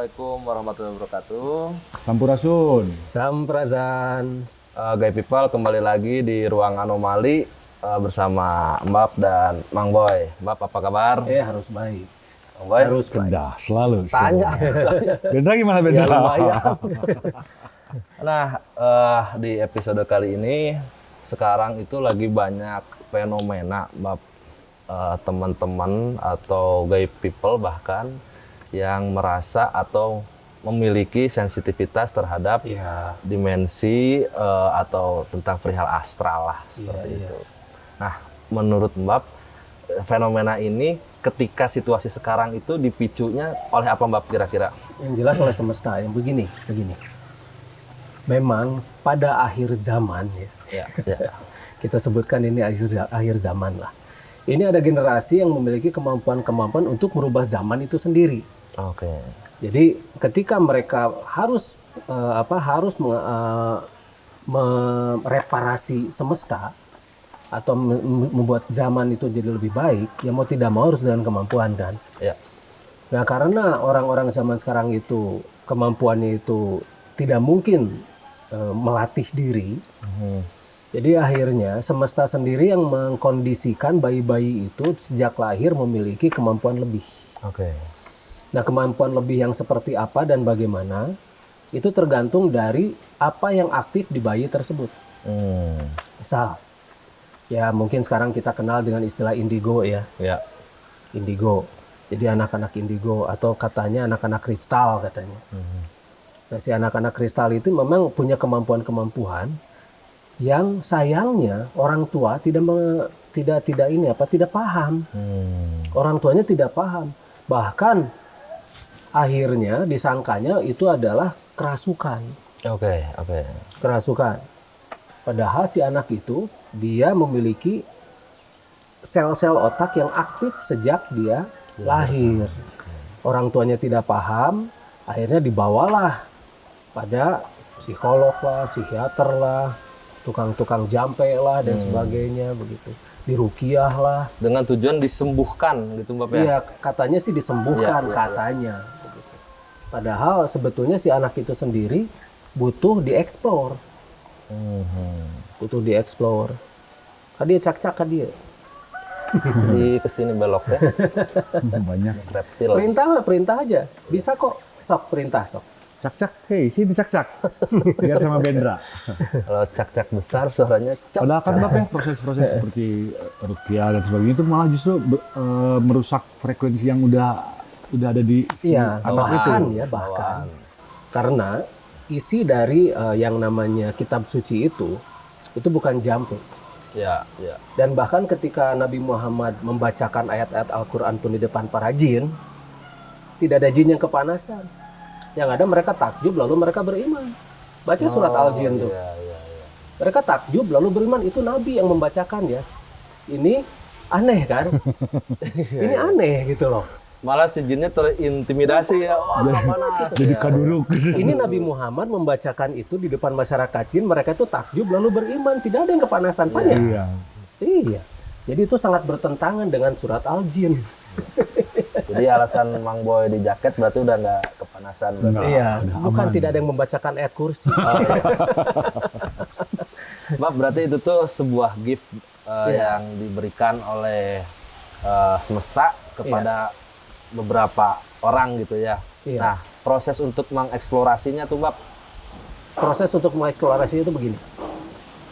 Assalamualaikum warahmatullahi wabarakatuh. Sampurasun. Samprazan. Guy People kembali lagi di Ruang Anomali bersama Mbak dan Mang Boy. Mbak apa kabar? Harus baik. Mang Boy? Harus baik. Benda, selalu. Tanya saya. Benda gimana benda? Ya lumayan. Nah, di episode kali ini sekarang itu lagi banyak fenomena Mbak, teman-teman atau Guy People bahkan yang merasa atau memiliki sensitivitas terhadap dimensi atau tentang perihal astral lah seperti itu. Nah, menurut Mbak, fenomena ini ketika situasi sekarang itu dipicunya oleh apa Mbak kira-kira? Yang jelas oleh semesta. Yang begini. Memang pada akhir zaman Ya. kita sebutkan ini akhir zaman lah. Ini ada generasi yang memiliki kemampuan untuk merubah zaman itu sendiri. Oke. Jadi ketika mereka harus mereparasi semesta atau membuat zaman itu jadi lebih baik, ya mau tidak mau harus dengan kemampuan kan. Ya. Nah karena orang-orang zaman sekarang itu kemampuannya itu tidak mungkin melatih diri, jadi akhirnya semesta sendiri yang mengkondisikan bayi-bayi itu sejak lahir memiliki kemampuan lebih. Oke. Nah, kemampuan lebih yang seperti apa dan bagaimana, itu tergantung dari apa yang aktif di bayi tersebut. Misal, ya mungkin sekarang kita kenal dengan istilah indigo ya. Ya. Indigo. Jadi anak-anak indigo atau katanya anak-anak kristal katanya. Nah, si anak-anak kristal itu memang punya kemampuan-kemampuan yang sayangnya orang tua tidak paham. Orang tuanya tidak paham. Bahkan akhirnya disangkanya itu adalah kerasukan. Oke. Kerasukan. Padahal si anak itu dia memiliki sel-sel otak yang aktif sejak dia lahir. Orang tuanya tidak paham, akhirnya dibawalah pada psikolog lah, psikiater lah, tukang-tukang jampe lah dan sebagainya begitu. Dirukiah lah. Dengan tujuan disembuhkan gitu Mbak ya? Iya, katanya sih disembuhkan katanya. Begitu. Padahal sebetulnya si anak itu sendiri butuh dieksplor. Butuh dieksplor. Dia cak-cak dia. Di kesini belok ya. Banyak. Reptil. Perintah aja. Bisa kok. Sok perintah sok. Cak-cak, hei sini cak-cak. Biar sama Bendra. Kalau cak-cak besar suaranya cak. Padahal kan Bapak ya proses-proses seperti rukiah dan sebagainya itu malah justru merusak frekuensi yang udah ada di anak itu. Bahkan. Karena isi dari yang namanya kitab suci itu bukan jampe. Ya. Dan bahkan ketika Nabi Muhammad membacakan ayat-ayat Al-Quran pun di depan para jin, tidak ada jin yang kepanasan. Yang ada mereka takjub lalu mereka beriman. Baca surat Al-Jin tuh. Iya. Mereka takjub lalu beriman. Itu Nabi yang membacakan ya. Ini aneh kan? Ini aneh gitu loh. Malah si jinnya terintimidasi ya. Jadi kaduruk. Ini Nabi Muhammad membacakan itu di depan masyarakat jin. Mereka itu takjub lalu beriman. Tidak ada yang kepanasan. Iya. Jadi itu sangat bertentangan dengan surat Al-Jin. Jadi alasan Mang Boy di jaket berarti udah nggak kepanasan. Iya, bukan tidak ada yang membacakan ayat kursi. Mbak, berarti itu tuh sebuah gift yang diberikan oleh semesta kepada beberapa orang gitu ya. Nah, proses untuk mengeksplorasinya tuh Mbak? Proses untuk mengeksplorasinya itu begini.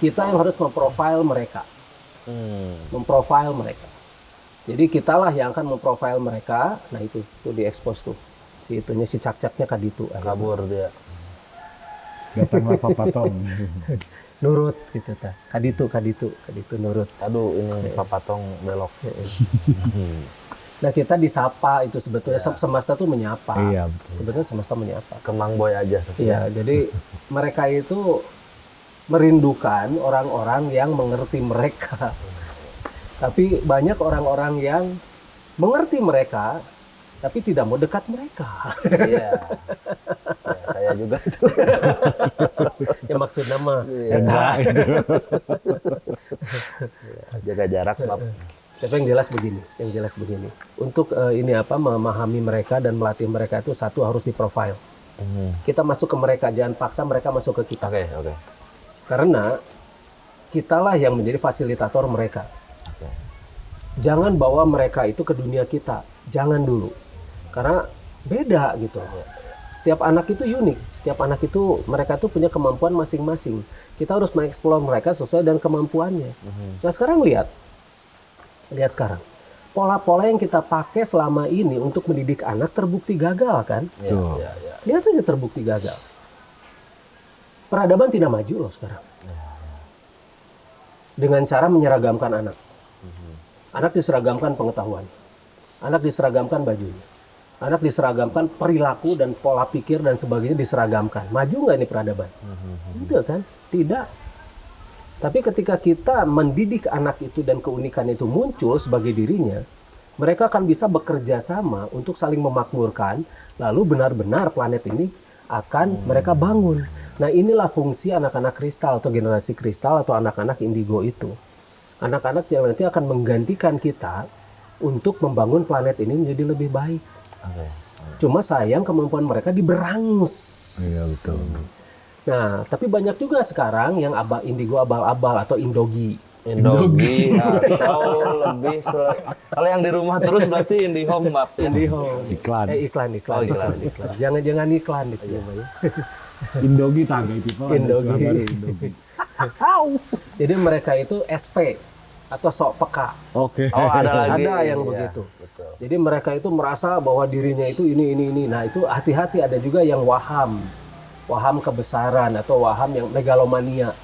Kita yang harus memprofil mereka. Memprofil mereka. Jadi kitalah yang akan memprofil mereka. Nah itu diekspos tuh. Si cak-caknya kaditu. Kabur dia. Datanglah Papa Tom. Nurut gitu ta. Kaditu nurut. Aduh, ini Papa Tong belok. Nah kita disapa itu sebetulnya semesta tuh menyapa. Iya. Sebetulnya semesta menyapa. Ke Mang Boy aja. Iya. Jadi mereka itu merindukan orang-orang yang mengerti mereka. Tapi banyak orang-orang yang mengerti mereka, tapi tidak mau dekat mereka. Iya. Saya juga itu. Ya maksud nama. Jaga jarak, Bab. Tapi yang jelas begini. Untuk memahami mereka dan melatih mereka itu satu harus diprofile. Kita masuk ke mereka, jangan paksa mereka masuk ke kita. Oke. Karena kitalah yang menjadi fasilitator mereka. Oke. Jangan bawa mereka itu ke dunia kita, jangan dulu. Karena beda gitu. Tiap anak itu unik, tiap anak itu mereka tuh punya kemampuan masing-masing. Kita harus mengeksplor mereka sesuai dengan kemampuannya. Nah sekarang lihat sekarang. Pola-pola yang kita pakai selama ini untuk mendidik anak terbukti gagal kan? Iya. Lihat saja terbukti gagal. Peradaban tidak maju loh sekarang. Dengan cara menyeragamkan anak. Anak diseragamkan pengetahuan. Anak diseragamkan bajunya. Anak diseragamkan perilaku dan pola pikir dan sebagainya diseragamkan. Maju nggak ini peradaban? Tidak kan? Tidak. Tapi ketika kita mendidik anak itu dan keunikan itu muncul sebagai dirinya, mereka akan bisa bekerja sama untuk saling memakmurkan, lalu benar-benar planet ini akan mereka bangun. Nah inilah fungsi anak-anak kristal atau generasi kristal atau anak-anak indigo itu. Anak-anak yang nanti akan menggantikan kita untuk membangun planet ini menjadi lebih baik. Cuma sayang kemampuan mereka diberangus. Iya betul. Nah, tapi banyak juga sekarang yang indigo abal-abal atau indogi. Indogi atau lebih kalau yang di rumah terus berarti IndiHome, Mbak. IndiHome. Iklan. Iklan. Oh, iklan. Jangan iklan di sini, Mbak. Indogi tangga itu. Indogi. Jadi mereka itu SP atau sok peka. Oke. Oh, ada lagi. Ada yang Iya, begitu. betul. Jadi mereka itu merasa bahwa dirinya itu ini. Nah, itu hati-hati, ada juga yang waham kebesaran atau waham yang megalomania.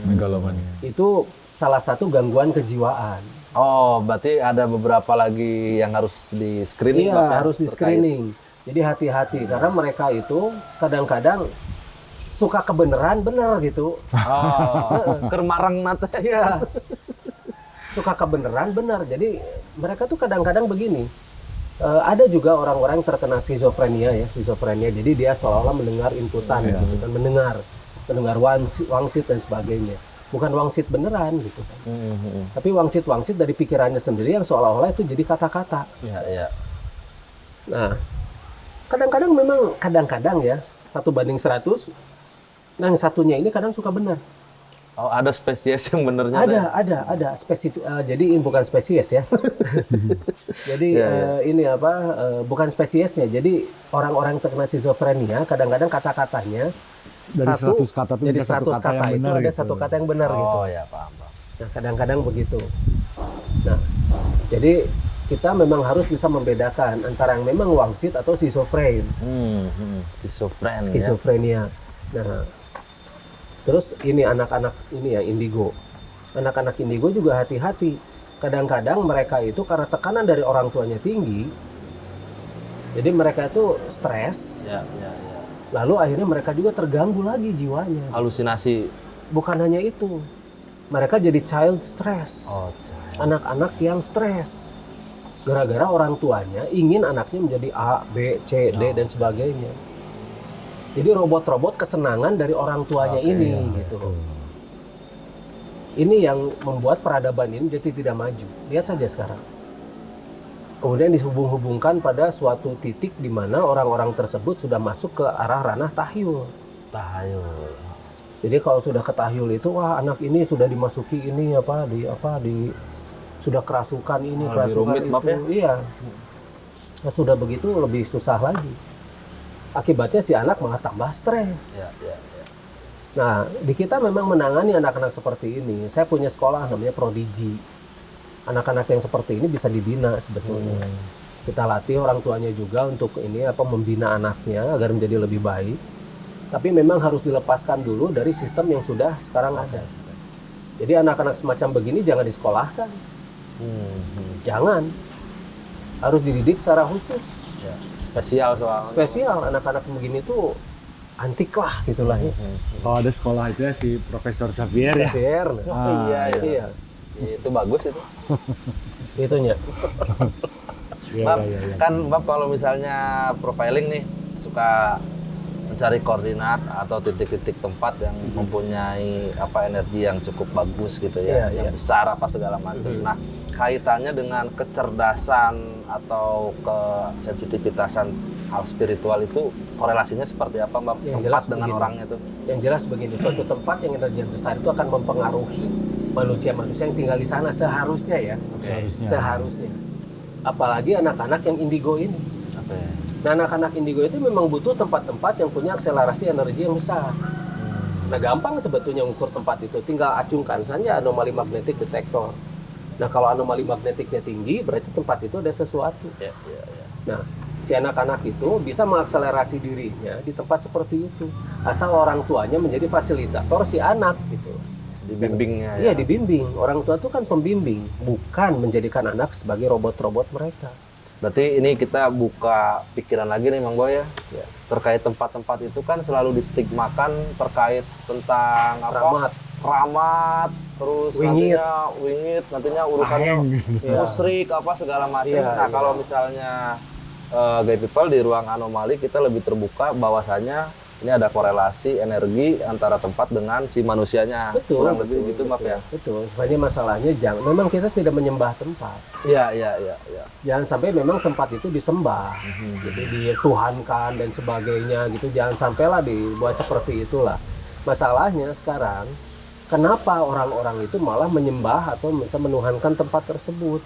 Itu salah satu gangguan kejiwaan. Oh, berarti ada beberapa lagi yang harus di screening. Iya, harus di screening. Jadi hati-hati karena mereka itu kadang-kadang suka kebenaran benar gitu. Oh, kermarang mata. Iya. Suka kebenaran benar. Jadi mereka tuh kadang-kadang begini. Ada juga orang-orang yang terkena skizofrenia. Jadi dia seolah-olah mendengar inputan gitu kan, mendengar wangsit dan sebagainya. Bukan wangsit beneran gitu kan. Tapi wangsit dari pikirannya sendiri yang seolah-olah itu jadi kata-kata. Iya. Nah, kadang-kadang ya 1:100. Nah, yang satunya ini kadang suka benar. Oh, ada spesies yang benernya. Ada spesifik. Jadi bukan spesies ya. Jadi bukan spesiesnya. Jadi orang-orang yang terkena skizofrenia kadang-kadang kata-katanya dari 100 kata itu jadi bisa satu 100 kata kata yang itu benar ada gitu. satu kata yang benar gitu. Oh ya, paham. Nah, kadang-kadang begitu. Nah, jadi kita memang harus bisa membedakan antara yang memang wangsit atau schizophren. Skizofrenia. Nah, terus ini anak-anak ini ya indigo. Anak-anak indigo juga hati-hati. Kadang-kadang mereka itu karena tekanan dari orang tuanya tinggi, jadi mereka itu stres. Ya. Lalu akhirnya mereka juga terganggu lagi jiwanya. Halusinasi. Bukan hanya itu, mereka jadi child stress. Oh, anak-anak yang stres. Gara-gara orang tuanya ingin anaknya menjadi A, B, C, D dan sebagainya. Jadi robot-robot kesenangan dari orang tuanya gitu. Ini yang membuat peradaban ini jadi tidak maju. Lihat saja sekarang. Kemudian dihubung-hubungkan pada suatu titik di mana orang-orang tersebut sudah masuk ke arah ranah tahyul. Jadi kalau sudah ke tahyul itu, wah anak ini sudah dimasuki ini sudah kerasukan ini, kerasukan rumit, itu. Iya. Nah, sudah begitu lebih susah lagi. Akibatnya si anak malah tambah stres. Ya. Nah, di kita memang menangani anak-anak seperti ini. Saya punya sekolah namanya Prodigi. Anak-anak yang seperti ini bisa dibina sebetulnya. Kita latih orang tuanya juga untuk membina anaknya agar menjadi lebih baik. Tapi memang harus dilepaskan dulu dari sistem yang sudah sekarang ada. Jadi anak-anak semacam begini jangan disekolahkan. Jangan. Harus dididik secara khusus. Ya. Spesial soalnya. Spesial anak-anak begini tuh antik lah gitulah ya. Kalau ada sekolah itu ya si Profesor Xavier ya. Xavier. Iya. Itu bagus itu. Itunya. Bab, kan Bab kalau misalnya profiling nih suka mencari koordinat atau titik-titik tempat yang mempunyai energi yang cukup bagus gitu ya, yang besar apa segala macam. Nah, kaitannya dengan kecerdasan atau kesensitivitasan hal spiritual itu korelasinya seperti apa, Mbak? Yang Tempat jelas dengan begini. orangnya tuh. Yang jelas begini, suatu tempat yang energi besar itu akan mempengaruhi manusia-manusia yang tinggal di sana seharusnya ya. Seharusnya. Apalagi anak-anak yang indigo ini. Oke. Nah, anak-anak indigo itu memang butuh tempat-tempat yang punya akselerasi energi yang besar. Nah, gampang sebetulnya mengukur tempat itu. Tinggal acungkan saja anomali magnetik detektor. Nah, kalau anomali magnetiknya tinggi, berarti tempat itu ada sesuatu. Ya, ya, ya. Nah, si anak-anak itu bisa mengakselerasi dirinya di tempat seperti itu. Asal orang tuanya menjadi fasilitator si anak gitu. Dibimbingnya Iya, ya. dibimbing. Orang tua itu kan pembimbing, bukan menjadikan anak sebagai robot-robot mereka. Berarti ini kita buka pikiran lagi nih Mang Boy ya. Terkait tempat-tempat itu kan selalu distigmakan terkait tentang Keramat. keramat, terus Wingit. nantinya urusannya musrik apa segala macam. Iya, Nah, iya. kalau misalnya gay people di ruang anomali kita lebih terbuka bahwasanya ini ada korelasi energi antara tempat dengan si manusianya. Betul. Kurang lebih gitu, Maaf ya. Betul. Sebenarnya masalahnya memang kita tidak menyembah tempat. Iya, iya, iya, iya. Jangan sampai memang tempat itu disembah, gitu, dituhankan dan sebagainya gitu. Jangan sampailah dibuat seperti itulah. Masalahnya sekarang, kenapa orang-orang itu malah menyembah atau bisa menuhankan tempat tersebut?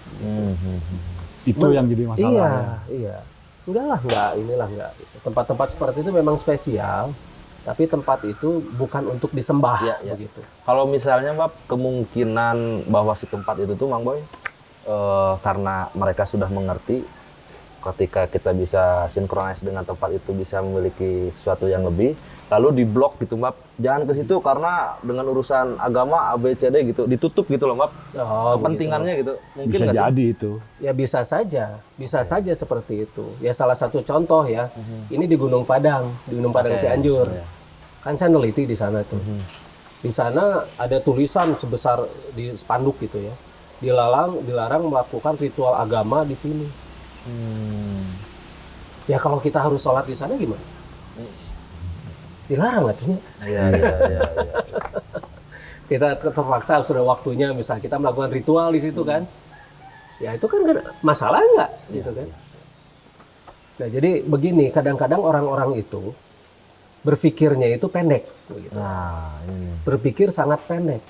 Itu yang jadi masalah. Iya, ya. iya. Enggak. Tempat-tempat seperti itu memang spesial, tapi tempat itu bukan untuk disembah, Iya, iya. begitu. Kalau misalnya Mbak, kemungkinan bahwa si tempat itu tuh Mang Boy, karena mereka sudah mengerti ketika kita bisa sinkronis dengan tempat itu bisa memiliki sesuatu yang lebih, lalu diblok gitu Mbak, jangan ke situ karena dengan urusan agama ABCD gitu, ditutup gitu loh Mbak, Oh, kepentingannya gitu, mungkin Bisa nggak sih? jadi itu. Ya bisa saja seperti itu. Ya salah satu contoh ya, ini di Gunung Padang Oke, Cianjur. iya. Kan saya neliti di sana tuh. Di sana ada tulisan sebesar di spanduk gitu ya. Dilarang melakukan ritual agama di sini. Ya kalau kita harus sholat di sana gimana? Dilarang atunya. Iya, iya, iya, iya. Kita terpaksa sudah waktunya misal kita melakukan ritual di situ kan. Ya itu kan masalah nggak gitu kan. Nah jadi begini, kadang-kadang orang-orang itu berpikirnya itu pendek. Begitu. Nah, ini. Berpikir sangat pendek.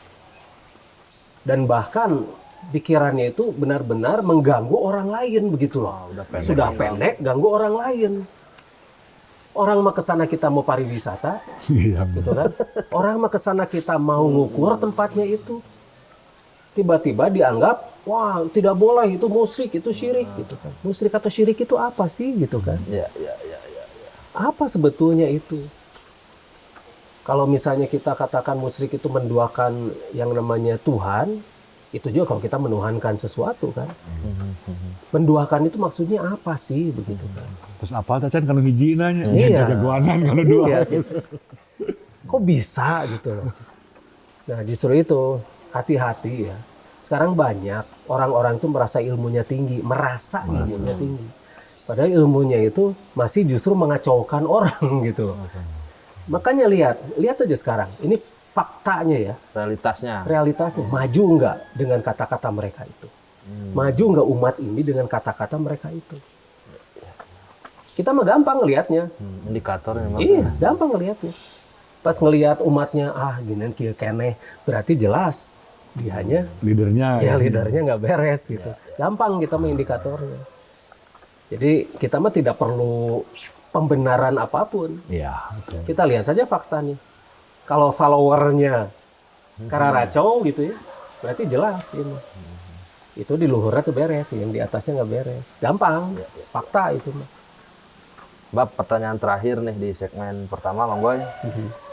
Dan bahkan pikirannya itu benar-benar mengganggu orang lain begitu loh. Udah pendek. Sudah pendek, ganggu orang lain. Orang mah kesana kita mau pariwisata, Iya, gitu kan? Orang mah kesana kita mau ngukur tempatnya itu. Tiba-tiba dianggap, wah tidak boleh, itu musyrik, itu syirik, gitu kan? Musyrik atau syirik itu apa sih, gitu kan? Iya, iya, iya, iya. Apa sebetulnya itu? Kalau misalnya kita katakan musyrik itu menduakan yang namanya Tuhan, itu juga kalau kita menuhankan sesuatu kan. Menduakan itu maksudnya apa sih begitu kan? Terus apa Tacan kalau hiji nanya? Iya. Jagoanan kalau dua. Iya, gitu. Kok bisa gitu loh. Nah justru itu hati-hati ya. Sekarang banyak orang-orang itu merasa ilmunya tinggi, ilmunya tinggi. Padahal ilmunya itu masih justru mengacaukan orang gitu. Makanya lihat aja sekarang. Ini faktanya ya, realitasnya maju nggak dengan kata-kata mereka itu? Maju nggak umat ini dengan kata-kata mereka itu? Kita mah gampang ngelihatnya. Indikatornya Mbak. Iya, gampang ngelihatnya. Pas ngelihat umatnya, ginian kieu keneh, berarti jelas dianya Leadernya. ya lidernya nggak beres gitu. Gampang kita mah indikatornya. Jadi kita mah tidak perlu pembenaran apapun. Iya, betul. Kita lihat saja faktanya. Kalau followernya kararacau gitu ya, berarti jelas ini. Itu di luhurnya tuh beres, yang di atasnya nggak beres. Gampang, fakta itu mah. Mbak, pertanyaan terakhir nih di segmen pertama, Mang Boy.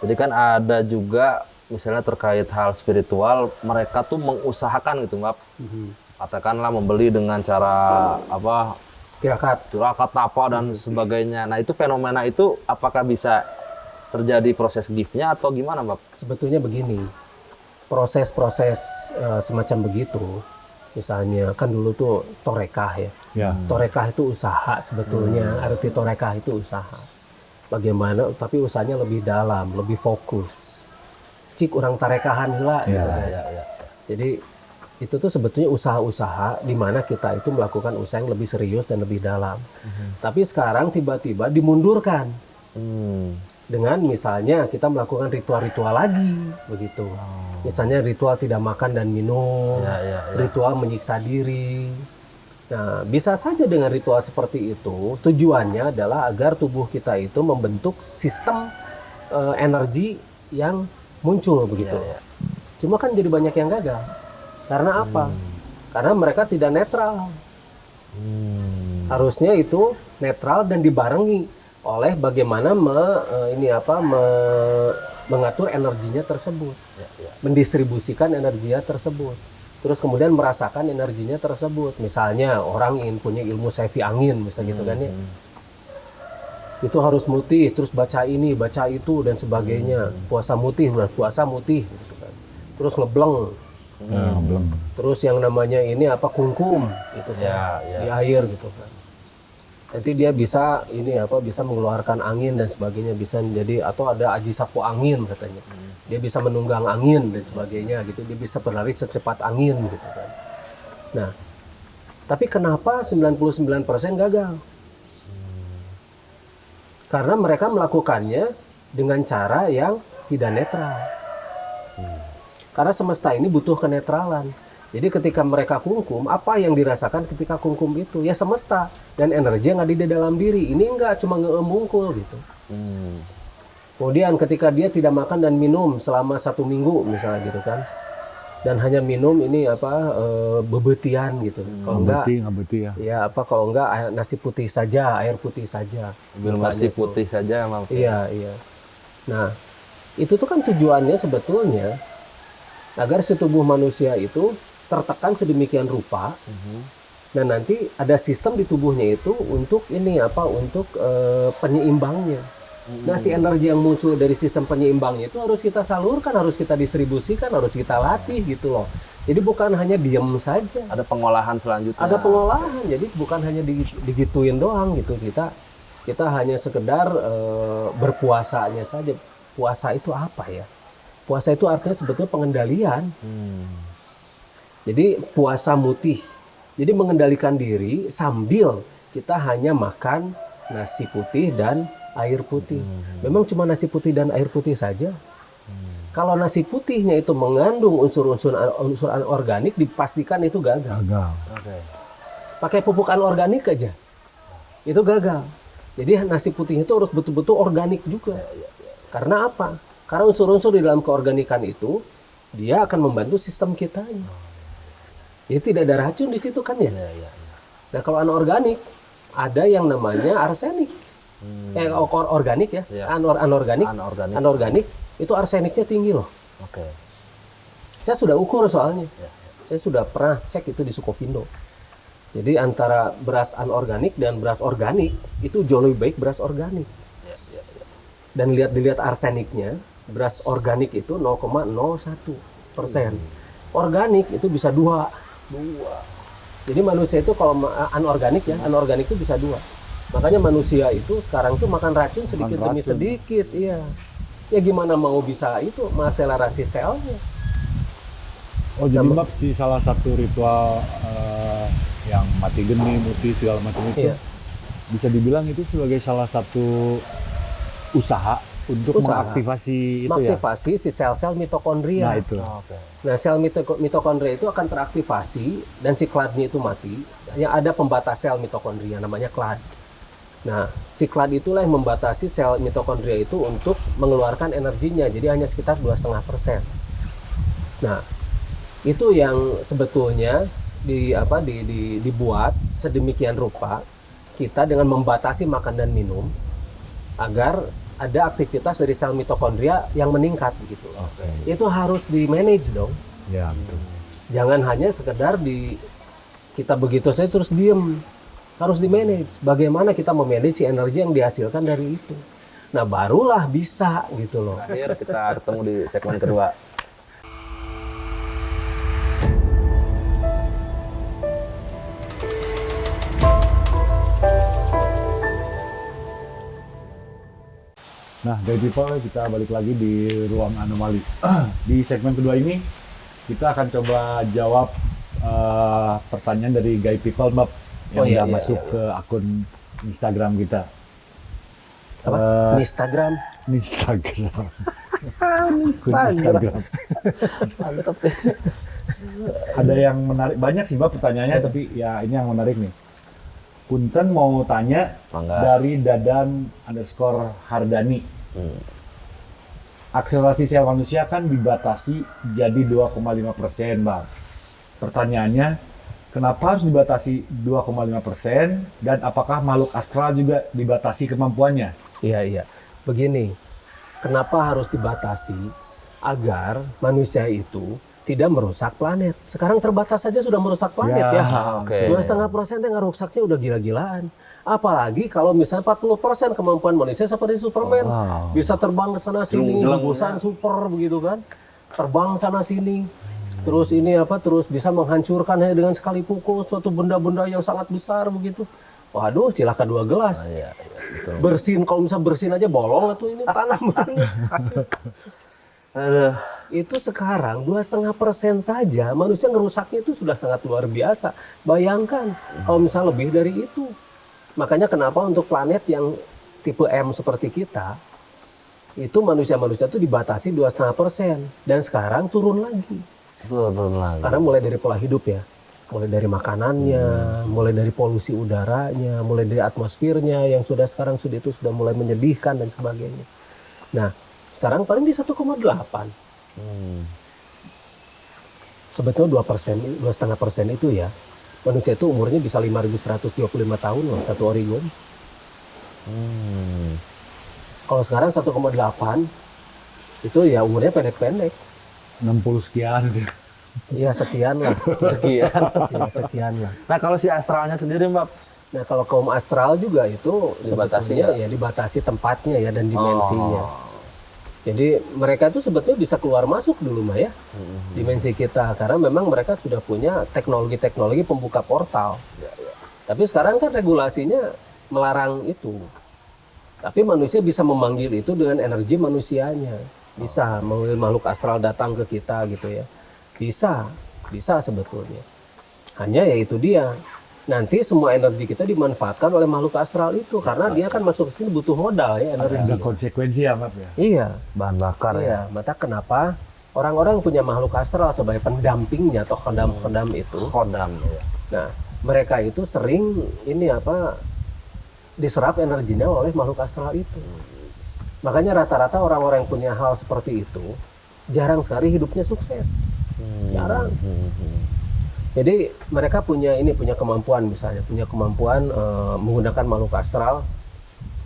Jadi kan ada juga misalnya terkait hal spiritual, mereka tuh mengusahakan gitu, Mbak. Katakanlah membeli dengan cara apa? Tirakat apa dan sebagainya. Nah, itu fenomena itu apakah bisa terjadi proses gift-nya atau gimana, Mbak? Sebetulnya begini, proses-proses semacam begitu, misalnya kan dulu tuh torekah ya. Ya. Torekah itu usaha sebetulnya, arti torekah itu usaha. Bagaimana, tapi usahanya lebih dalam, lebih fokus. Cik orang tarekahan heula. Ya, gitu kan. Ya. Jadi itu tuh sebetulnya usaha-usaha di mana kita itu melakukan usaha yang lebih serius dan lebih dalam. Tapi sekarang tiba-tiba dimundurkan dengan misalnya kita melakukan ritual-ritual lagi begitu. Misalnya ritual tidak makan dan minum, ritual menyiksa diri. Nah, bisa saja dengan ritual seperti itu tujuannya adalah agar tubuh kita itu membentuk sistem energi yang muncul begitu. Cuma kan jadi banyak yang gagal. Karena apa? Karena mereka tidak netral. Harusnya itu netral dan dibarengi oleh bagaimana mengatur energinya tersebut, mendistribusikan energinya tersebut, terus kemudian merasakan energinya tersebut. Misalnya orang ingin punya ilmu sefi angin, misalnya gitu kan ya, itu harus mutih, terus baca ini, baca itu dan sebagainya, puasa mutih, gitu kan. Terus ngebleng, terus yang namanya ini kungkum, gitu kan, di air gitu kan. Nanti dia bisa bisa mengeluarkan angin dan sebagainya, bisa menjadi, atau ada aji sapu angin katanya. Dia bisa menunggang angin dan sebagainya gitu. Dia bisa berlari secepat angin gitu kan. Nah, tapi kenapa 99% gagal? Karena mereka melakukannya dengan cara yang tidak netral. Karena semesta ini butuh kenetralan. Jadi ketika mereka kungkum, apa yang dirasakan ketika kungkum itu? Ya semesta dan energi yang ada di dalam diri. Ini enggak cuma ngeemungkul gitu. Kemudian ketika dia tidak makan dan minum selama 1 minggu misalnya gitu kan, dan hanya minum ini bebetian gitu. Kalau enggak, kalau enggak nasi putih saja, air putih saja. Nasi putih saja emang. Iya. Nah, itu tuh kan tujuannya sebetulnya agar si tubuh manusia itu tertekan sedemikian rupa, dan nanti ada sistem di tubuhnya itu untuk penyeimbangnya. Nah, si energi yang muncul dari sistem penyeimbangnya itu harus kita salurkan, harus kita distribusikan, harus kita latih gitu loh. Jadi bukan hanya diem saja. Ada pengolahan selanjutnya. Ada pengolahan, jadi bukan hanya digituin doang gitu. Kita hanya sekedar berpuasanya saja. Puasa itu apa ya? Puasa itu artinya sebetulnya pengendalian. Jadi puasa mutih. Jadi mengendalikan diri sambil kita hanya makan nasi putih dan air putih. Memang cuma nasi putih dan air putih saja. Kalau nasi putihnya itu mengandung unsur-unsur anorganik, dipastikan itu gagal. Pakai pupuk anorganik aja, itu gagal. Jadi nasi putih itu harus betul-betul organik juga. Karena apa? Karena unsur-unsur di dalam keorganikan itu dia akan membantu sistem kita. Jadi tidak ada racun di situ kan ya. Nah, kalau anorganik ada yang namanya arsenik. Organik ya. Anorganik itu arseniknya tinggi loh. Saya sudah ukur soalnya. Saya sudah pernah cek itu di Sukovindo. Jadi antara beras anorganik dan beras organik itu jauh lebih baik beras organik. Dan dilihat arseniknya, beras organik itu 0,01%. Organik itu bisa 2. Jadi manusia itu kalau anorganik itu bisa 2. Makanya manusia itu sekarang tuh makan racun sedikit demi sedikit, iya. Ya gimana mau bisa itu mengakselerasi selnya? Oh, jadi Mbak si salah satu ritual yang mati geni, mutih segala macam itu bisa dibilang itu sebagai salah satu usaha untuk mengaktifasi itu mengaktifasi si sel-sel mitokondria. Nah, itu. Nah, sel mitokondria itu akan teraktivasi dan si kladnya itu mati. Yang ada pembatas sel mitokondria namanya klad. Nah, si klad itulah yang membatasi sel mitokondria itu untuk mengeluarkan energinya. Jadi hanya sekitar 2,5%. Nah, itu yang sebetulnya dibuat sedemikian rupa kita dengan membatasi makan dan minum agar ada aktivitas dari sel mitokondria yang meningkat gitu. Itu harus di manage dong. Ya, betul. Jangan hanya sekedar kita begitu saja terus diem. Harus di manage. Bagaimana kita memanage si energi yang dihasilkan dari itu. Nah, barulah bisa gitu loh. Akhir kita ketemu di segmen kedua. Nah, dari people kita balik lagi di ruang anomali. Di segmen kedua ini kita akan coba jawab pertanyaan dari Guy People Mbak yang Oh, iya, udah iya, masuk iya. ke akun Instagram kita. Apa? Eh, Instagram. Instagram. Akun Instagram. Mantep ya. Ada yang menarik, banyak sih Mbak pertanyaannya, tapi ya ini yang menarik nih. Punten mau tanya Mangga. dari Dadan_Hardani. Hmm. Akselerasi sel manusia kan dibatasi jadi 2,5%, Bang. Pertanyaannya, kenapa harus dibatasi 2,5% dan apakah makhluk astral juga dibatasi kemampuannya? Iya, iya. Begini, kenapa harus dibatasi? Agar manusia itu tidak merusak planet. Sekarang terbatas saja sudah merusak planet Ya, ya. oke. 2,5% yang ngerusaknya udah gila-gilaan. Apalagi kalau misalnya 40% kemampuan manusia seperti Superman. Wow. Bisa terbang ke sana sini, Jelung-jelung, hembusan super begitu kan. Terbang sana sini. Terus ini apa? Terus bisa menghancurkan hanya dengan sekali pukul suatu benda-benda yang sangat besar begitu. Waduh, cilaka 2 gelas. Iya, iya, betul. Bersin, kalau misalnya bersin aja bolong atau ini tanah. Aduh. Itu sekarang 2,5% saja manusia ngerusaknya itu sudah sangat luar biasa. Bayangkan kalau misalnya lebih dari itu. Makanya kenapa untuk planet yang tipe M seperti kita, itu manusia-manusia itu dibatasi 2,5%. Dan sekarang turun lagi. Turun lagi. Karena mulai dari pola hidup ya. Mulai dari makanannya, mulai dari polusi udaranya, mulai dari atmosfernya yang sekarang itu sudah mulai menyedihkan dan sebagainya. Nah, sekarang paling di 1,8. Hmm. Sebetulnya 2,5% itu ya, manusia itu umurnya bisa 5.125 tahun loh, satu Oregon. Hmm. Kalau sekarang 1,8, itu ya umurnya pendek-pendek. 60 sekian. Iya sekian lah, Sekian. iya sekian lah. Nah kalau si astralnya sendiri Mbak, Nah kalau kaum astral juga itu Dibatasi sebetulnya nggak? ya dibatasi tempatnya ya dan dimensinya. Oh. Jadi mereka itu sebetulnya bisa keluar masuk dulu mah ya, dimensi kita. Karena memang mereka sudah punya teknologi-teknologi pembuka portal. Tapi sekarang kan regulasinya melarang itu. Tapi manusia bisa memanggil itu dengan energi manusianya. Bisa memanggil makhluk astral datang ke kita gitu ya. Bisa sebetulnya. Hanya ya itu dia. Nanti semua energi kita dimanfaatkan oleh makhluk astral itu. Karena dia kan masuk ke sini butuh modal ya energi. Ada konsekuensi ya, Mbak ya. Iya. Bahan bakar ya. Iya, maka kenapa orang-orang yang punya makhluk astral sebagai pendampingnya atau khodam-khodam itu. Kodam ya. Nah, mereka itu sering diserap energinya oleh makhluk astral itu. Makanya rata-rata orang-orang yang punya hal seperti itu jarang sekali hidupnya sukses. Jarang. Jadi mereka punya kemampuan misalnya, punya kemampuan menggunakan makhluk astral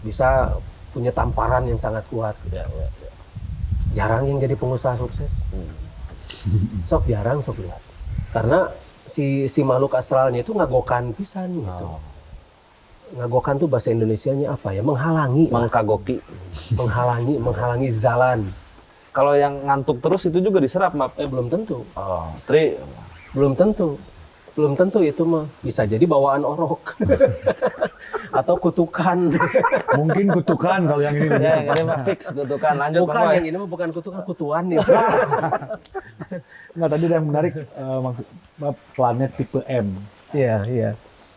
bisa punya tamparan yang sangat kuat. Ya, ya, ya. Jarang yang jadi pengusaha sukses. Sok jarang sok lihat. Karena si makhluk astralnya itu ngagokan pisan gitu. Oh. Ngagokan tuh bahasa Indonesianya apa ya? Menghalangi, Mengkagoki. menghalangi jalan. Kalau yang ngantuk terus itu juga diserap Mbak. Belum tentu. Oh, Tri. Belum tentu itu mah bisa jadi bawaan orok atau kutukan. Mungkin kutukan kalau yang ini. Ya, yang ini mah fix kutukan. Lanjut Bukan, Bang Boy. yang ini mah bukan kutukan, kutuan nih. Nggak, tadi ada yang menarik, Mbak, planet tipe M. Iya.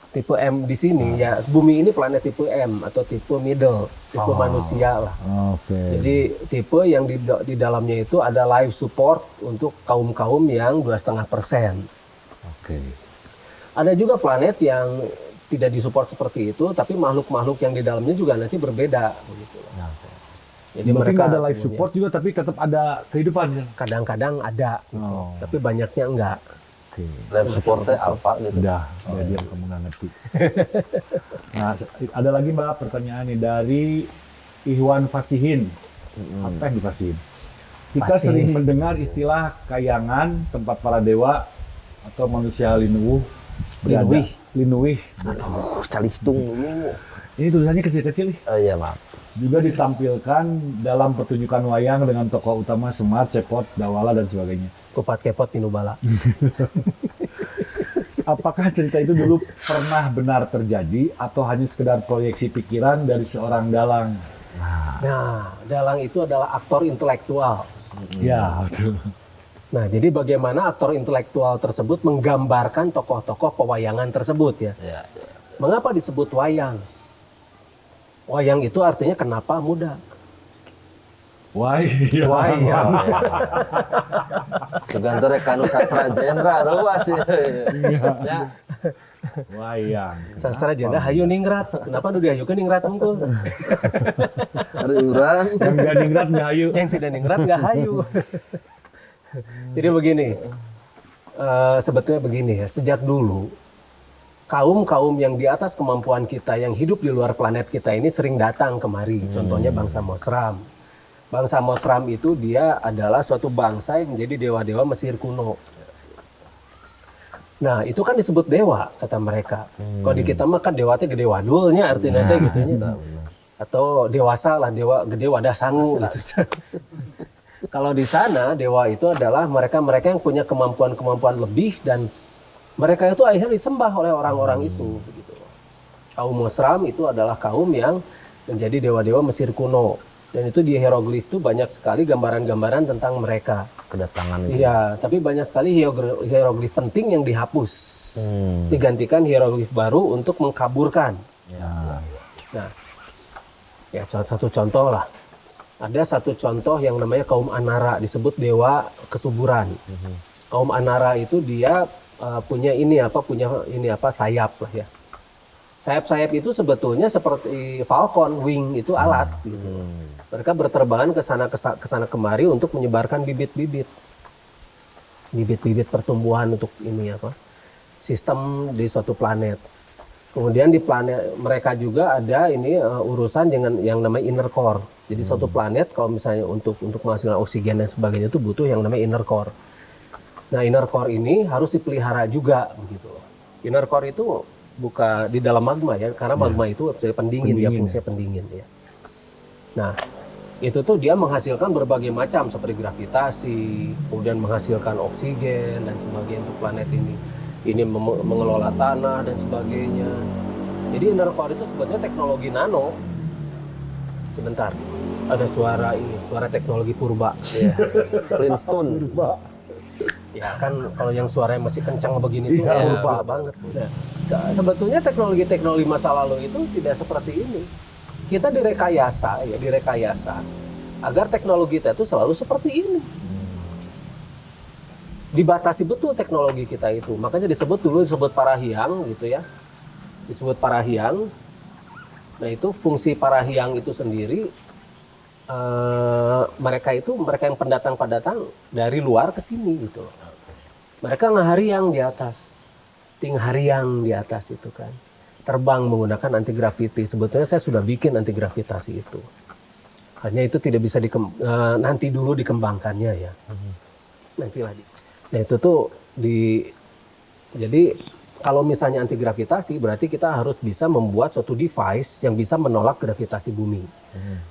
Tipe M di sini ya, bumi ini planet tipe M atau tipe middle, tipe manusia lah. Oke. Jadi tipe yang di dalamnya itu ada life support untuk kaum-kaum yang 2,5%. Oke. Ada juga planet yang tidak disupport seperti itu, tapi makhluk-makhluk yang di dalamnya juga nanti berbeda. Begitu. Jadi Mungkin mereka ada life punya- support juga, tapi tetap ada kehidupan. kadang-kadang ada, gitu. Oh. Tapi banyaknya enggak. Oke. Live supportnya alpha gitu. Udah diam kamu nggak ngerti. Nah, ada lagi Mbak pertanyaan nih dari Ihwan Fasihin. Apa yang difasihin? Kita Fasih. sering mendengar istilah kayangan, tempat para dewa atau manusia linuwuh berada. Linuwih. Linuwih. Aduh, calistung dulu. Ini tulisannya kecil-kecil nih. Oh iya maaf. Juga ditampilkan dalam pertunjukan wayang dengan tokoh utama Semar, Cepot, Dawala dan sebagainya. Kupat kepot tinubala. Apakah cerita itu dulu pernah benar terjadi atau hanya sekedar proyeksi pikiran dari seorang dalang? Nah, dalang itu adalah aktor intelektual. Ya, betul. Nah, jadi bagaimana aktor intelektual tersebut menggambarkan tokoh-tokoh pewayangan tersebut ya. Ya. Mengapa disebut wayang? Wayang itu artinya kenapa muda. Wayang. Wayang. Segantar kanu sastra genre ruas sih. Ya. Wayang. Sastra janda hayu ningrat. Kenapa nu dihayukeun ningrat unggul? Ada urang. Yang gak ningrat nggak hayu. Yang tidak ningrat nggak hayu. Jadi begini, sebetulnya begini ya, sejak dulu kaum-kaum yang di atas kemampuan kita yang hidup di luar planet kita ini sering datang kemari. Contohnya bangsa Mosram. Bangsa Mosram itu dia adalah suatu bangsa yang menjadi dewa-dewa Mesir kuno. Nah itu kan disebut dewa kata mereka. Kalau di kita mah kan dewa teh gede wadulnya artinya teh gitu nya. Atau dewasa lah, dewa gede wadah sangu gitu. Kalau di sana dewa itu adalah mereka yang punya kemampuan lebih dan mereka itu akhirnya disembah oleh orang-orang itu. Gitu. Kaum Mosram itu adalah kaum yang menjadi dewa-dewa Mesir kuno dan itu di hieroglif itu banyak sekali gambaran-gambaran tentang mereka. Kedatangan itu. Iya, tapi banyak sekali hieroglif penting yang dihapus, digantikan hieroglif baru untuk mengkaburkan. Ya. Nah, ya satu contoh lah. Ada satu contoh yang namanya kaum Anara, disebut dewa kesuburan. Kaum Anara itu dia punya sayap lah ya. Sayap-sayap itu sebetulnya seperti falcon, wing itu alat. Gitu. Mereka berterbangan ke sana kemari untuk menyebarkan bibit-bibit pertumbuhan untuk sistem di suatu planet. Kemudian di planet mereka juga ada urusan dengan yang namanya inner core. Jadi suatu planet kalau misalnya untuk menghasilkan oksigen dan sebagainya itu butuh yang namanya inner core. Nah, inner core ini harus dipelihara juga begitu. Inner core itu bukan di dalam magma ya, karena magma itu pendingin ya, fungsinya pendingin ya. Nah, itu tuh dia menghasilkan berbagai macam seperti gravitasi, kemudian menghasilkan oksigen dan sebagainya untuk planet ini. Ini mengelola tanah dan sebagainya. Jadi inner core itu sebetulnya teknologi nano. Sebentar, ada suara teknologi purba. Ya. Flintstone. Ya kan kalau yang suaranya masih kencang begini tuh purba banget. Nah, sebetulnya teknologi masa lalu itu tidak seperti ini. Kita direkayasa agar teknologi kita itu selalu seperti ini. Dibatasi betul teknologi kita itu. Makanya disebut parahiang gitu ya. Disebut parahiang. Nah, itu fungsi parahiang itu sendiri mereka yang pendatang dari luar ke sini gitu. Mereka ngahariang di atas. Tinghariang di atas itu kan. Terbang menggunakan anti gravity. Sebetulnya saya sudah bikin anti gravitasi itu. Hanya itu tidak bisa nanti dulu dikembangkannya ya. Nanti lagi. Nah itu tuh jadi kalau misalnya anti gravitasi berarti kita harus bisa membuat suatu device yang bisa menolak gravitasi bumi.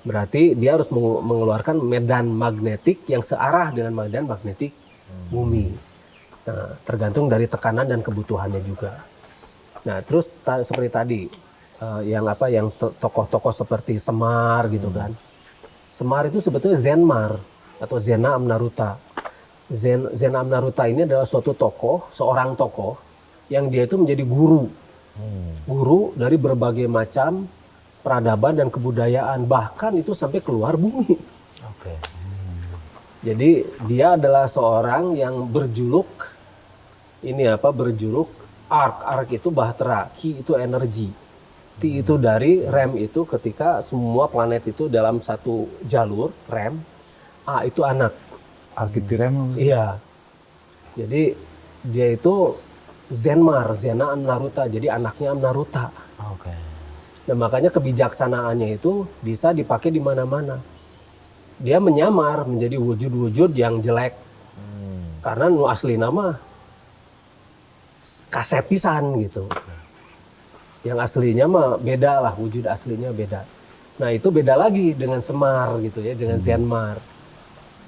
Berarti dia harus mengeluarkan medan magnetik yang searah dengan medan magnetik bumi. Nah, tergantung dari tekanan dan kebutuhannya juga. Nah, terus seperti tadi yang tokoh-tokoh seperti Semar gitu kan. Semar itu sebetulnya Zenmar atau Zena Amnaruta. Zena Amnaruta ini adalah seorang tokoh yang dia itu menjadi guru dari berbagai macam peradaban dan kebudayaan, bahkan itu sampai keluar bumi. Jadi dia adalah seorang yang berjuluk ark itu bahtera, ki itu energi, ti itu dari, rem itu ketika semua planet itu dalam satu jalur rem, a itu anak. Arkitirem. Iya. Jadi dia itu Zenmar, Zena Amnaruta, jadi anaknya Amnaruta. Nah, makanya kebijaksanaannya itu bisa dipakai di mana-mana. Dia menyamar menjadi wujud-wujud yang jelek. Karena nu asli nama kaset pisan gitu. Yang aslinya mah beda lah, wujud aslinya beda. Nah, itu beda lagi dengan Semar gitu ya, dengan Zenmar.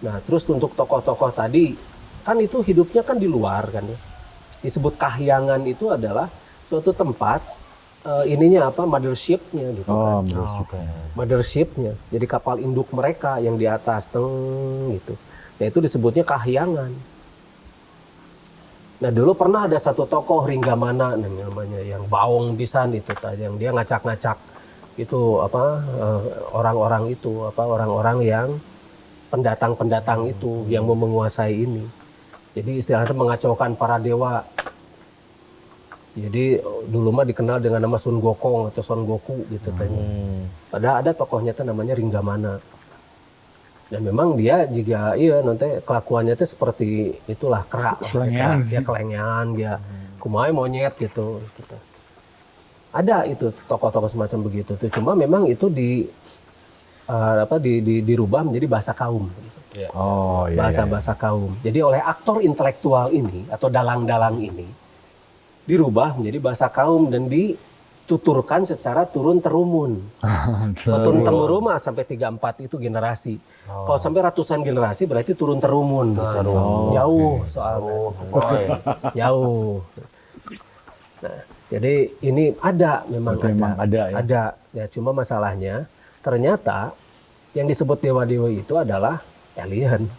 Nah, terus untuk tokoh-tokoh tadi, kan itu hidupnya kan di luar kan ya. Disebut kahyangan itu adalah suatu tempat, mothership-nya gitu kan. Mothership-nya, jadi kapal induk mereka yang di atas, gitu. Nah, itu disebutnya kahyangan. Nah dulu pernah ada satu tokoh Ringgamana namanya, yang baung pisan itu, yang dia ngacak-ngacak itu orang-orang itu orang-orang yang pendatang-pendatang itu yang mau menguasai ini. Jadi istilahnya mengacaukan para dewa. Jadi dulu mah dikenal dengan nama Sun Gokong atau Son Goku gitu kayaknya. Padahal ada tokohnya tuh namanya Ringgamana. Dan memang dia juga nanti kelakuannya tuh seperti itulah kerak, Kelengean. dia kelengean, dia kumaha monyet gitu. Ada itu tokoh-tokoh semacam begitu tuh. Cuma memang itu dirubah menjadi bahasa kaum. Oh iya. Bahasa kaum. Jadi oleh aktor intelektual ini atau dalang-dalang ini dirubah menjadi bahasa kaum dan dituturkan secara turun-terumun. Turun-temurun mah sampai 3-4 itu generasi. Kalau sampai ratusan generasi berarti turun-terumun. Jauh soalnya. Jauh. Nah, jadi ini ada memang ada ya. Ada. Ya, cuma masalahnya ternyata yang disebut dewa-dewa itu adalah alien.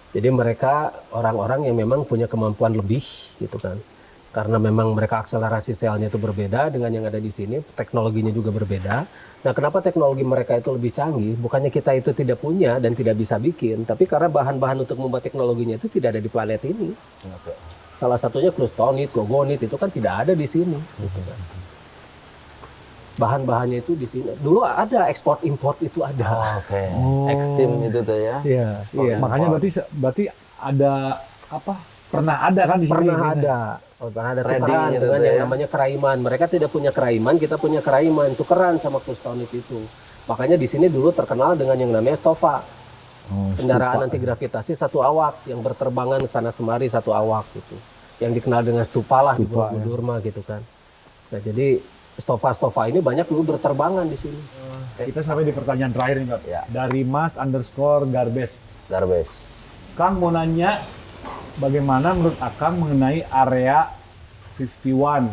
Jadi mereka orang-orang yang memang punya kemampuan lebih gitu kan. Karena memang mereka akselerasi selnya itu berbeda dengan yang ada di sini, teknologinya juga berbeda. Nah, kenapa teknologi mereka itu lebih canggih? Bukannya kita itu tidak punya dan tidak bisa bikin, tapi karena bahan-bahan untuk membuat teknologinya itu tidak ada di planet ini. Salah satunya Klustonit, Gogonit itu kan tidak ada di sini gitu kan. Bahan-bahannya itu di sini. Dulu ada ekspor import itu ada. Exim itu tuh ya. Iya. Makanya berarti ada apa? Pernah ada kan di sini? Pernah ada Trading tukeran gitu dengan ya. yang namanya keraiman. Mereka tidak punya keraiman, kita punya keraiman, tukeran sama Klustonit itu. Makanya di sini dulu terkenal dengan yang namanya Stova. Kendaraan anti gravitasi satu awak yang berterbangan sana semari satu awak gitu. Yang dikenal dengan stupa lah di Borobudur mah gitu kan. Nah, jadi Stova ini banyak dulu berterbangan di sini. Kita sampai di pertanyaan terakhir nih, Mbak. Ya. Dari Mas_Garbes. Kang mau nanya, bagaimana menurut Akang mengenai area 51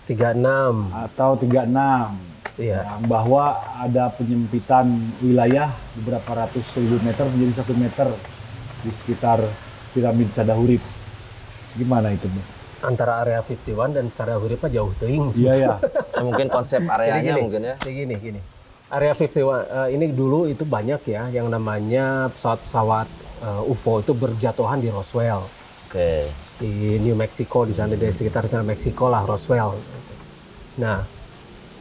36. atau 36? Iya. Yang bahwa ada penyempitan wilayah beberapa ratus ribu meter menjadi 1 meter di sekitar piramid Sadahurip. Gimana itu, Bu? Antara area 51 dan cara huripnya jauh teuing. Iya ya. Mungkin konsep areanya Jadi mungkin ya. Gini. Area 51 ini dulu itu banyak ya yang namanya pesawat-pesawat UFO itu berjatuhan di Roswell. Di New Mexico, di sana di sekitar sana Meksiko lah, Roswell. Nah,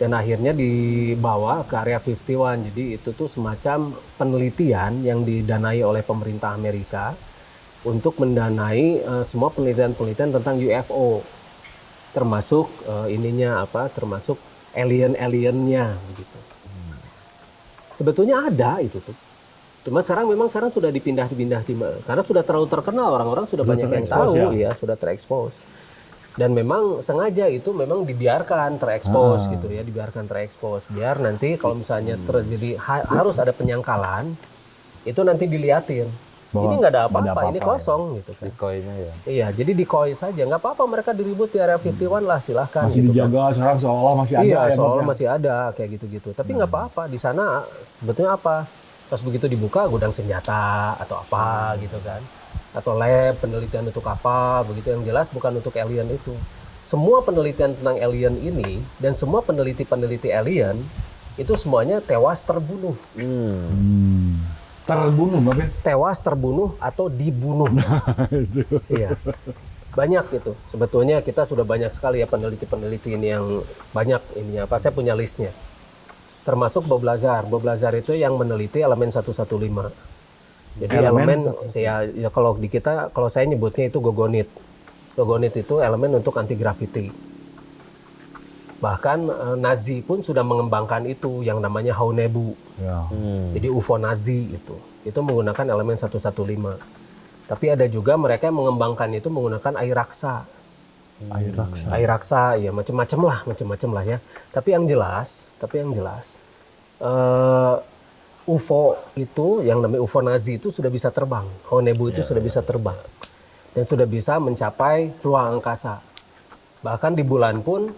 dan akhirnya dibawa ke area 51. Jadi itu tuh semacam penelitian yang didanai oleh pemerintah Amerika untuk mendanai semua penelitian-penelitian tentang UFO, termasuk termasuk alien-aliennya begitu. Sebetulnya ada itu tuh. Cuma sekarang sudah dipindah karena sudah terlalu terkenal, orang-orang sudah banyak yang tahu ya, sudah terekspos. Dan memang sengaja itu memang dibiarkan terekspos gitu ya, biar nanti kalau misalnya terjadi harus ada penyangkalan, itu nanti diliatin. Ini nggak ada apa-apa, ini kosong gitu kan. Decoy-nya ya. Iya, jadi decoy saja, nggak apa-apa mereka diribut di area 51 lah, silahkan. Masih gitu dijaga sekarang seolah masih ada. Iya, ya, soalnya Mbak? masih ada kayak gitu-gitu. Tapi nggak apa-apa, di sana sebetulnya apa? Pas begitu dibuka gudang senjata atau apa gitu kan. Atau lab penelitian untuk apa, begitu, yang jelas bukan untuk alien itu. Semua penelitian tentang alien ini dan semua peneliti-peneliti alien itu semuanya tewas terbunuh. Terbunuh, Mbak Ben? Tewas terbunuh atau dibunuh. Iya. Banyak itu. Sebetulnya kita sudah banyak sekali ya peneliti-peneliti ini yang banyak ininya. Saya punya listnya. Termasuk Bob Lazar. Bob Lazar itu yang meneliti elemen 115. Jadi elemen ya kalau di kita, kalau saya nyebutnya itu gogonit. Gogonit itu elemen untuk anti gravity. Bahkan Nazi pun sudah mengembangkan itu yang namanya Haunebu. Ya. Jadi UFO Nazi itu menggunakan elemen 115. Tapi ada juga mereka yang mengembangkan itu menggunakan air raksa. Air raksa ya macam-macam lah ya. Tapi yang jelas UFO itu yang namanya UFO Nazi itu sudah bisa terbang. Haunebu itu sudah bisa terbang dan sudah bisa mencapai ruang angkasa. Bahkan di bulan pun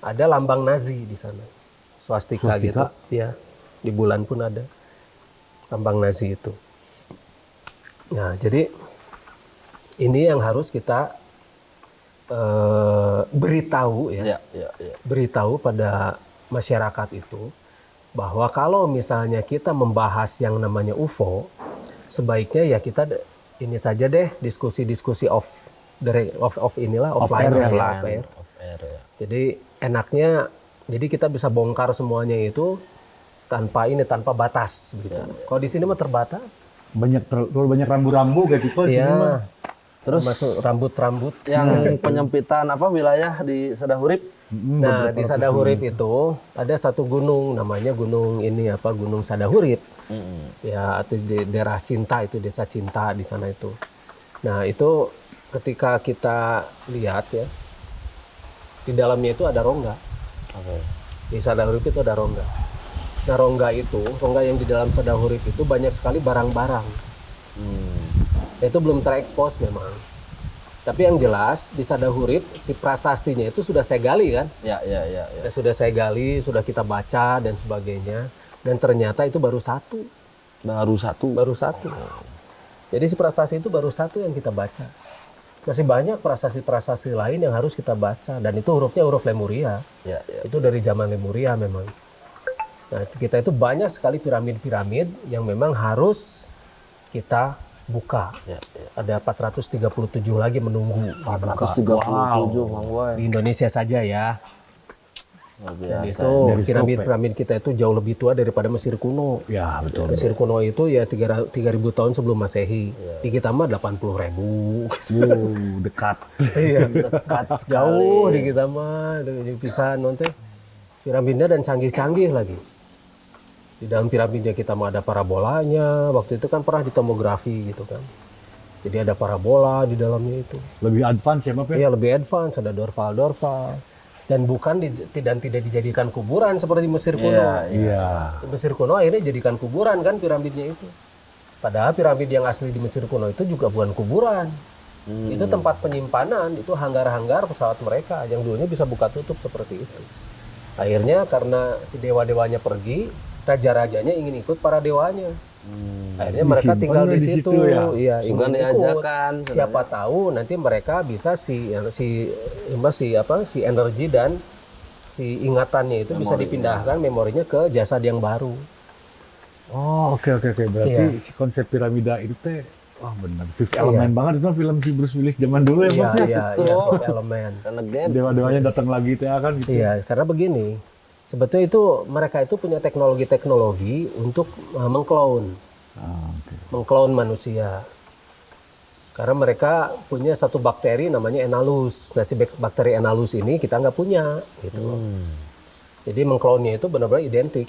ada lambang Nazi di sana, swastika gitu. Ya, di bulan pun ada lambang Nazi itu. Nah, jadi Ini yang harus kita beritahu ya, beritahu pada masyarakat itu bahwa kalau misalnya kita membahas yang namanya UFO, sebaiknya ya kita ini saja deh diskusi-diskusi off inilah offline air, ya, off air. ya. Jadi enaknya jadi kita bisa bongkar semuanya itu tanpa batas gitu. Kalau di sini mah terbatas. Kalau banyak rambu-rambu kayak gitu di sini mah. Terus masuk rambut-rambut Yang penyempitan wilayah di Sadahurip. Nah, di Sadahurip itu ada satu gunung namanya Gunung Sadahurip. Ya, atau di daerah Cinta itu, Desa Cinta di sana itu. Nah, itu ketika kita lihat ya, di dalamnya itu ada rongga. Di Sadahurip itu ada rongga. Nah, rongga yang di dalam Sadahurip itu banyak sekali barang-barang. Itu belum terekspos memang. Tapi yang jelas di Sadahurip si prasastinya itu sudah saya gali kan. Ya. Sudah saya gali, sudah kita baca dan sebagainya. Dan ternyata itu baru satu. Baru satu. Jadi si prasasti itu baru satu yang kita baca. Masih banyak prasasti-prasasti lain yang harus kita baca. Dan itu hurufnya huruf Lemuria. Ya. Itu dari zaman Lemuria memang. Nah, kita itu banyak sekali piramid-piramid yang memang harus kita buka. Ya. Ada 437 lagi menunggu. 437 Mang Boy. Di Indonesia saja ya. Luar Dan biasa. itu piramid kita itu jauh lebih tua daripada Mesir kuno. Ya, betul. Mesir kuno itu ya 3.000 tahun sebelum Masehi. Di kita mah 80.000. Dekat. Iya, dekat jauh di kita mah. Bisa nonton piramidnya dan canggih-canggih lagi. Di dalam piramidnya kita mah ada parabolanya. Waktu itu kan pernah ditomografi gitu kan. Jadi ada parabola di dalamnya itu. Lebih advance ya, Pak? Iya, lebih advance, ada dorval. Dan bukan tidak dijadikan kuburan seperti Mesir kuno. Iya. Mesir kuno akhirnya jadikan kuburan kan piramidnya itu. Padahal piramid yang asli di Mesir kuno itu juga bukan kuburan. Itu tempat penyimpanan, itu hanggar-hanggar pesawat mereka yang dulunya bisa buka tutup seperti itu. Akhirnya karena si dewa-dewanya pergi, raja-rajanya ingin ikut para dewanya. Akhirnya mereka tinggal di situ. Iya, Sudah ingin ikut. diajakan. Siapa tahu nanti mereka bisa si energi dan si ingatannya itu bisa dipindahkan memorinya ke jasad yang baru. Oh, oke. Berarti si konsep piramida itu teh benar. Fifth Element banget itu film si Bruce Willis zaman dulu ya, Pak. Iya, Fifth Element. Karena Dewa-dewanya datang lagi teh kan gitu. Iya, karena begini. Sebetulnya itu mereka itu punya teknologi untuk mengklon. Mengklon manusia. Karena mereka punya satu bakteri namanya Enalus. Nah, si bakteri Enalus ini kita nggak punya gitu. Jadi mengklonnya itu benar-benar identik.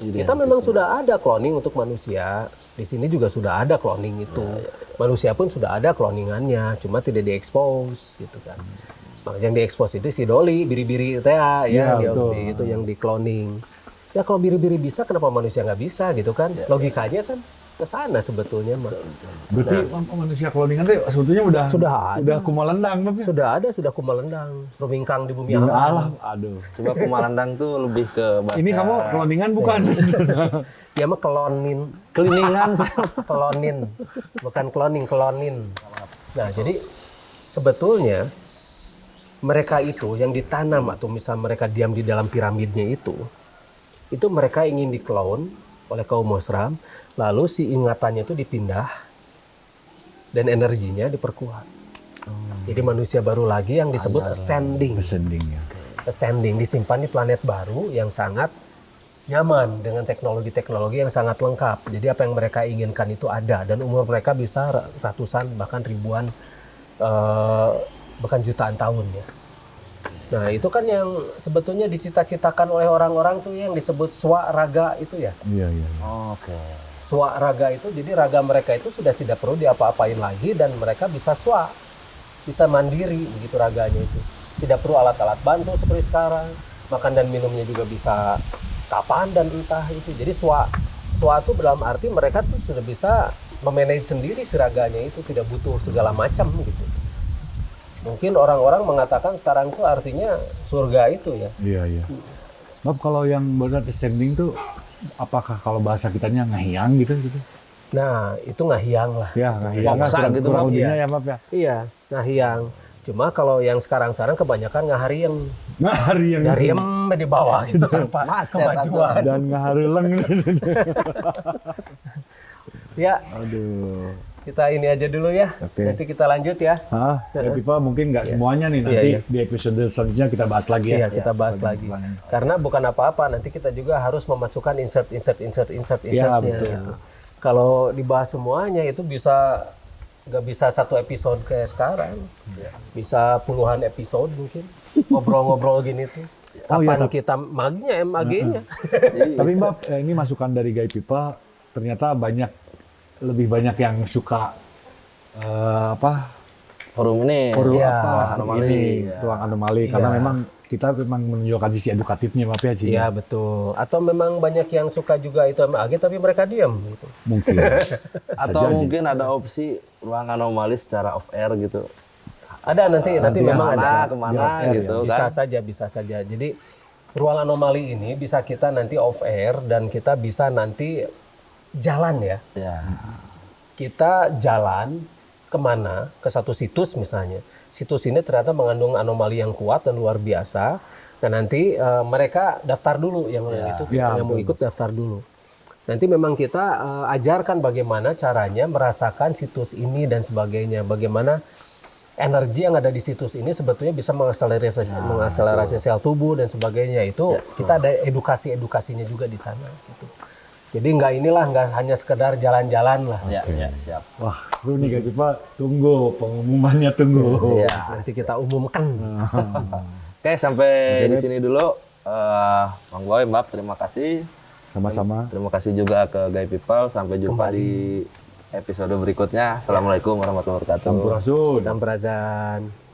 Kita memang sudah ada cloning untuk manusia. Di sini juga sudah ada cloning itu. Manusia pun sudah ada cloningannya, cuma tidak diekspos gitu kan. Yang diekspos itu si Dolly, biri-biri itu itu yang di cloning. Ya kalau biri-biri bisa, kenapa manusia nggak bisa gitu kan? Logikanya kan ke sana sebetulnya. Berarti manusia cloningan itu sebetulnya udah kumalendang, Pak. Sudah kumalendang, rumingkang di bumi alam. Aduh. Coba kumalendang tuh lebih ke bahasa. Ini kamu cloningan bukan? Ya mah klonin. Klonin. Bukan cloning, klonin. Nah, jadi sebetulnya mereka itu yang ditanam atau misal mereka diam di dalam piramidnya itu mereka ingin diklon oleh kaum Mosram, lalu si ingatannya itu dipindah dan energinya diperkuat. Jadi manusia baru lagi yang disebut ascending. Ascending disimpan di planet baru yang sangat nyaman dengan teknologi-teknologi yang sangat lengkap. Jadi apa yang mereka inginkan itu ada dan umur mereka bisa ratusan bahkan ribuan bahkan jutaan tahun ya. Nah itu kan yang sebetulnya dicita-citakan oleh orang-orang tuh yang disebut swaraga itu ya. Iya. Oke. Swaraga itu jadi raga mereka itu sudah tidak perlu diapa-apain lagi dan mereka bisa bisa mandiri begitu raganya itu. Tidak perlu alat-alat bantu seperti sekarang. Makan dan minumnya juga bisa kapan dan entah itu. Jadi itu dalam arti mereka tuh sudah bisa memanage sendiri si raganya itu, tidak butuh segala macam gitu. Mungkin orang-orang mengatakan sekarang itu artinya surga itu ya. Iya. Maaf kalau yang benar ascending tuh apakah kalau bahasa kitanya ngahiang gitu? Nah, itu ngahiang lah. Ya, ngahiang Maksa kurang, gitu, kurang Bab, lebihnya iya. ya Bab ya. Iya, ngahiang. Cuma kalau yang sekarang-sekarang kebanyakan ngaharieng. Ngahari yang Dariem di bawah gitu tanpa Macet, kemajuan. dan ngahareleng. Ya, Aduh. kita ini aja dulu ya. Oke. Nanti kita lanjut ya. Ya Pipa mungkin nggak semuanya nih, nanti Iya. di episode selanjutnya kita bahas lagi ya. Iya, kita bahas lagi. Karena bukan apa-apa, nanti kita juga harus memasukkan insertnya. betul. Gitu. Kalau dibahas semuanya itu nggak bisa satu episode kayak sekarang. Bisa puluhan episode mungkin. Ngobrol-ngobrol gini tuh. Oh, iya, Kapan kita MAG-nya? Tapi Mbak, ini masukan dari Gai Pipa, ternyata lebih banyak yang suka Forum ini. forum Iya, apa anomali. ini, Iya. ruang anomali, karena Iya. memang kita memang menunjukkan sisi edukatifnya Mbak ya, Ci. Iya, betul. Atau memang banyak yang suka juga itu MAG tapi mereka diam gitu. Mungkin. Atau jadi. mungkin ada opsi ruang anomali secara off air gitu. Ada nanti memang ada. Kemana Di off air, gitu Bisa saja. Jadi ruang anomali ini bisa kita nanti off air dan kita bisa nanti jalan ya. Ya. Kita jalan kemana? Ke satu situs misalnya. Situs ini ternyata mengandung anomali yang kuat dan luar biasa. Dan nanti mereka daftar dulu yang itu Ya, yang mau betul. ikut daftar dulu. Nanti memang kita ajarkan bagaimana caranya merasakan situs ini dan sebagainya. Bagaimana energi yang ada di situs ini sebetulnya bisa mengakselerasi sel tubuh dan sebagainya. Itu kita ada edukasinya juga di sana gitu. Jadi nggak hanya sekedar jalan-jalan lah. Ya, ya, siap. Wah, seru nih Gai Pipa, tunggu pengumumannya tunggu. Iya. Nanti kita umumkan. Oke, sampai Oke, di sini dulu. Bang Boy, Mbak, terima kasih. Sama-sama. Terima kasih juga ke Gai People. Sampai jumpa di episode berikutnya. Assalamualaikum warahmatullahi wabarakatuh. Sampurasun. Sampurasun.